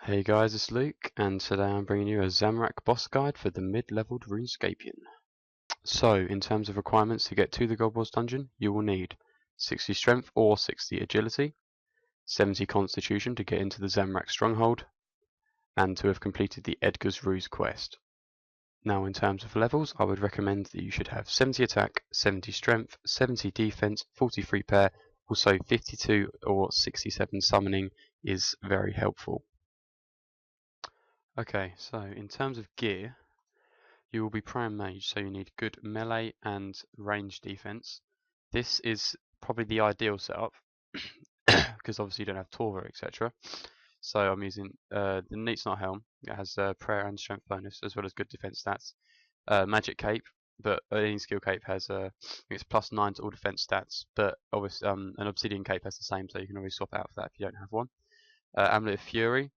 Hey guys, it's Luke, and today I'm bringing you a Zamorak boss guide for the mid-leveled RuneScapian. So, in terms of requirements to get to the Gold Wars dungeon, you will need 60 strength or 60 agility, 70 constitution to get into the Zamorak stronghold, and to have completed the Edgar's Ruse quest. Now, in terms of levels, I would recommend that you should have 70 attack, 70 strength, 70 defense, 43 pair, also 52 or 67 summoning is very helpful. Okay, so in terms of gear, you will be Prime Mage, so you need good melee and range defense. This is probably the ideal setup, because obviously you don't have Torva, etc. So I'm using the Neat's Not Helm. It has prayer and strength bonus, as well as good defense stats. Magic Cape, but any skill cape has I think it's +9 to all defense stats, but obviously an Obsidian Cape has the same, so you can always swap out for that if you don't have one. Amulet of Fury.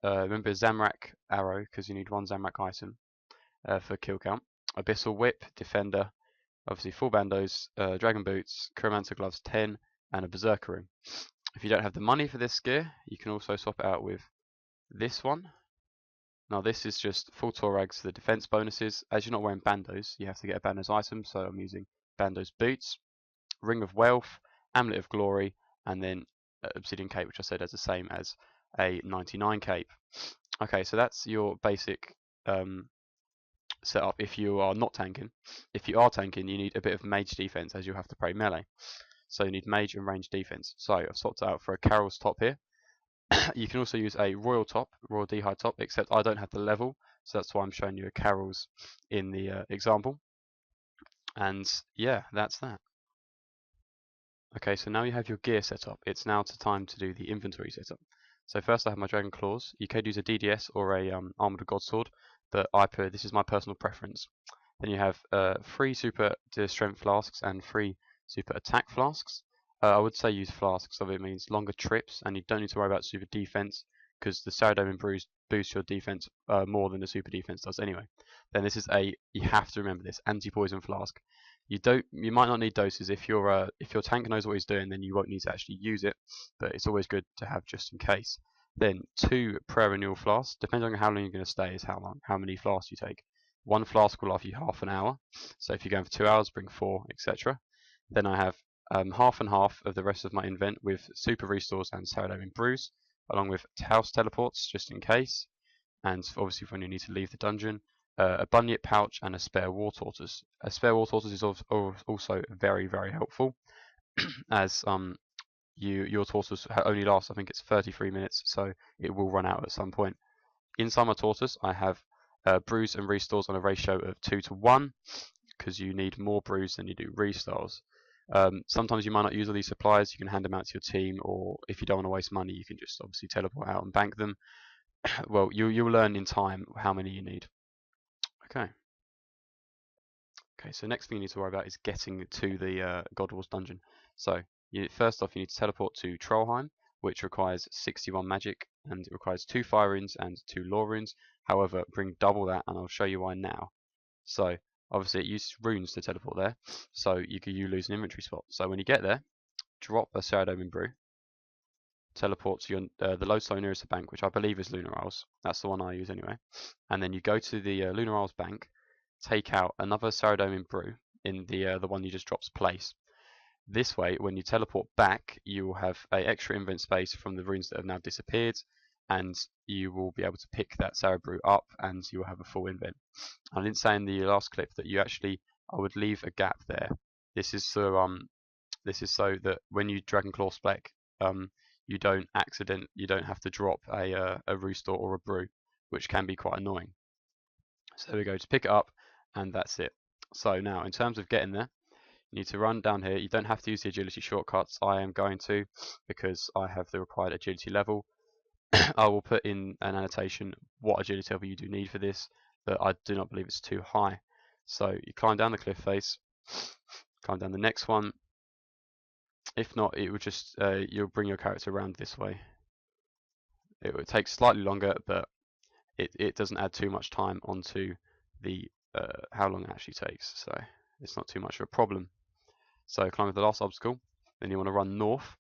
Remember Zamorak Arrow, because you need one Zamorak item for kill count. Abyssal Whip, Defender, obviously full bandos, Dragon Boots, Chromancer Gloves 10, and a Berserker Ring. If you don't have the money for this gear, you can also swap it out with this one. Now this is just full Torags for the defense bonuses. As you're not wearing bandos, you have to get a bandos item, so I'm using bandos boots, Ring of Wealth, Amulet of Glory, and then Obsidian Cape, which I said is the same as a 99 cape. Okay, so that's your basic setup if you are not tanking. If you are tanking, you need a bit of mage defense, as you have to pray melee. So you need mage and range defense. So I've swapped it out for a K'ril's top here. You can also use a royal top, royal d'hide top, except I don't have the level, so that's why I'm showing you a K'ril's in the example. And yeah, that's that. Okay, so now you have your gear set up. It's now time to do the inventory setup. So first I have my Dragon Claws. You could use a DDS or a Armored God Sword, but this is my personal preference. Then you have 3 super strength flasks and 3 super attack flasks. I would say use flasks, so it means longer trips, and you don't need to worry about super defense, because the Saradomin Brews boosts your defense more than the super defense does anyway. Then this is you have to remember this, anti-poison flask. You might not need doses. If your tank knows what he's doing, then you won't need to actually use it, but it's always good to have just in case. Then 2 prayer renewal flasks. Depending on how long you're going to stay is how many flasks you take. 1 flask will last you half an hour, so if you're going for 2 hours, bring 4, etc. Then I have half and half of the rest of my invent with super restores and Saradomin Brews, along with house teleports just in case, and obviously when you need to leave the dungeon. A bunyip pouch and a spare war tortoise. A spare war tortoise is also very, very helpful, as your tortoise only lasts, I think it's 33 minutes, so it will run out at some point. Inside my tortoise, I have brews and restores on a ratio of 2 to 1, because you need more brews than you do restores. Sometimes you might not use all these supplies. You can hand them out to your team, or if you don't want to waste money, you can just obviously teleport out and bank them. Well, you'll learn in time how many you need. Okay. Okay, so next thing you need to worry about is getting to the God Wars dungeon. So first off, you need to teleport to Trollheim, which requires 61 magic, and it requires 2 fire runes and 2 lore runes. However, bring double that, and I'll show you why now. So obviously it uses runes to teleport there, so you lose an inventory spot. So when you get there, drop a Saradomin Brew, teleport to the lodestone nearest the bank, which I believe is Lunar Isles. That's the one I use anyway. And then you go to the Lunar Isles bank, take out another Saradomin Brew in the one you just dropped place. This way, when you teleport back, you will have an extra invent space from the runes that have now disappeared, and you will be able to pick that Sara Brew up, and you will have a full invent. I didn't say in the last clip that I would leave a gap there. This is so that when you Dragon Claw spec, you don't have to drop a restore or a brew, which can be quite annoying. So there we go, to pick it up, and that's it. So now, in terms of getting there, you need to run down here. You don't have to use the agility shortcuts. I am going to, because I have the required agility level. I will put in an annotation what agility level you do need for this, but I do not believe it's too high. So you climb down the cliff face, climb down the next one. If not, it would just you'll bring your character around this way. It would take slightly longer, but it doesn't add too much time onto the how long it actually takes, so it's not too much of a problem. So climb the last obstacle, then you want to run north,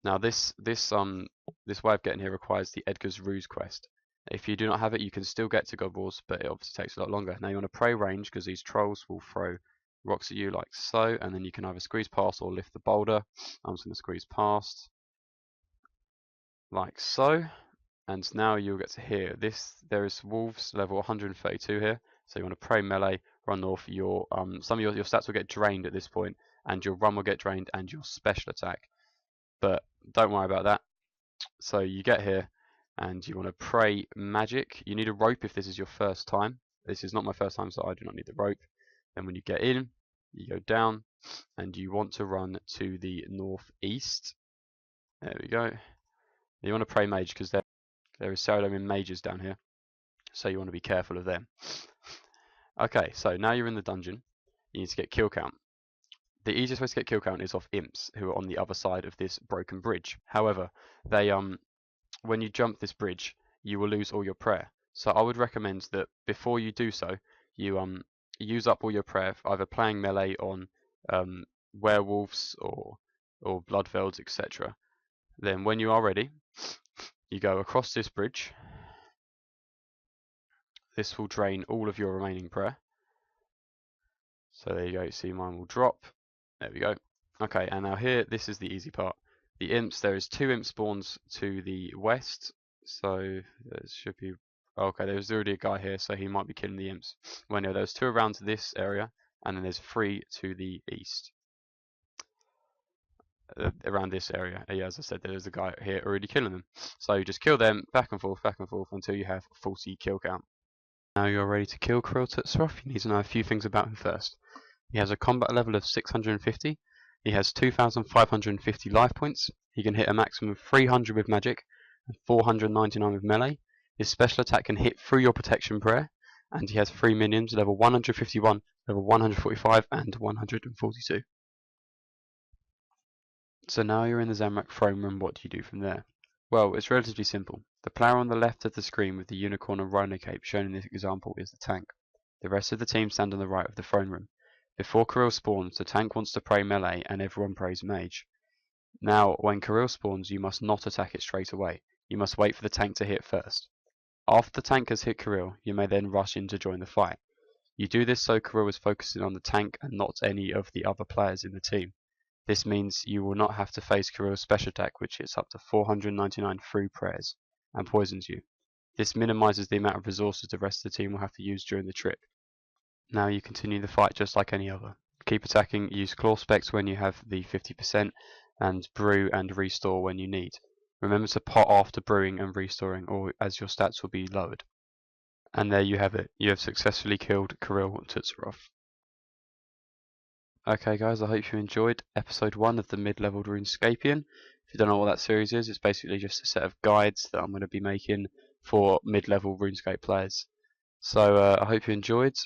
Now this way of getting here requires the Edgar's Ruse quest. If you do not have it, you can still get to God Wars, but it obviously takes a lot longer. Now you want to pray range because these trolls will throw rocks at you like so, and then you can either squeeze past or lift the boulder. I'm just going to squeeze past like so, and now you'll get to here. There is wolves level 132 here, so you want to pray melee, run north. Your some of your stats will get drained at this point, and your run will get drained, and your special attack. But don't worry about that. So you get here, and you want to pray magic. You need a rope if this is your first time. This is not my first time, so I do not need the rope. Then when you get in, you go down, and you want to run to the northeast. There we go. You want to pray mage because there is Saradomin mages down here, so you want to be careful of them. Okay, so now you're in the dungeon. You need to get kill count. The easiest way to get kill count is off imps who are on the other side of this broken bridge. However, they when you jump this bridge, you will lose all your prayer. So I would recommend that before you do so, you use up all your prayer, either playing melee on werewolves or bloodvelds, etc. Then when you are ready, you go across this bridge. This will drain all of your remaining prayer. So there you go, see mine will drop. There we go. Okay, and now here, this is the easy part. The imps, there is 2 imp spawns to the west. So there should be, okay, there's already a guy here, so he might be killing the imps. Well, no, there's 2 around to this area, and then there's 3 to the east. Around this area. Yeah, as I said, there's a guy here already killing them. So you just kill them back and forth until you have 40 kill count. Now you're ready to kill K'ril Tsutsaroth. You need to know a few things about him first. He has a combat level of 650. He has 2,550 life points. He can hit a maximum of 300 with magic and 499 with melee. His special attack can hit through your protection prayer, and he has 3 minions, level 151, level 145, and 142. So now you're in the Zamorak throne room. What do you do from there? Well, it's relatively simple. The player on the left of the screen with the unicorn and rhino cape shown in this example is the tank. The rest of the team stand on the right of the throne room. Before K'ril spawns, the tank wants to pray melee and everyone prays mage. Now, when K'ril spawns, you must not attack it straight away. You must wait for the tank to hit first. After the tank has hit K'ril, you may then rush in to join the fight. You do this so K'ril is focusing on the tank and not any of the other players in the team. This means you will not have to face K'ril's special attack, which hits up to 499 through prayers and poisons you. This minimises the amount of resources the rest of the team will have to use during the trip. Now you continue the fight just like any other. Keep attacking, use claw specs when you have the 50%, and brew and restore when you need. Remember to pot after brewing and restoring, or as your stats will be lowered. And there you have it. You have successfully killed K'ril Tsutsaroth. Okay guys, I hope you enjoyed episode 1 of the Mid-Leveled RuneScapian. If you don't know what that series is, it's basically just a set of guides that I'm going to be making for mid-level RuneScape players. So I hope you enjoyed.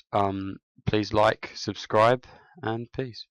Please like, subscribe, and peace.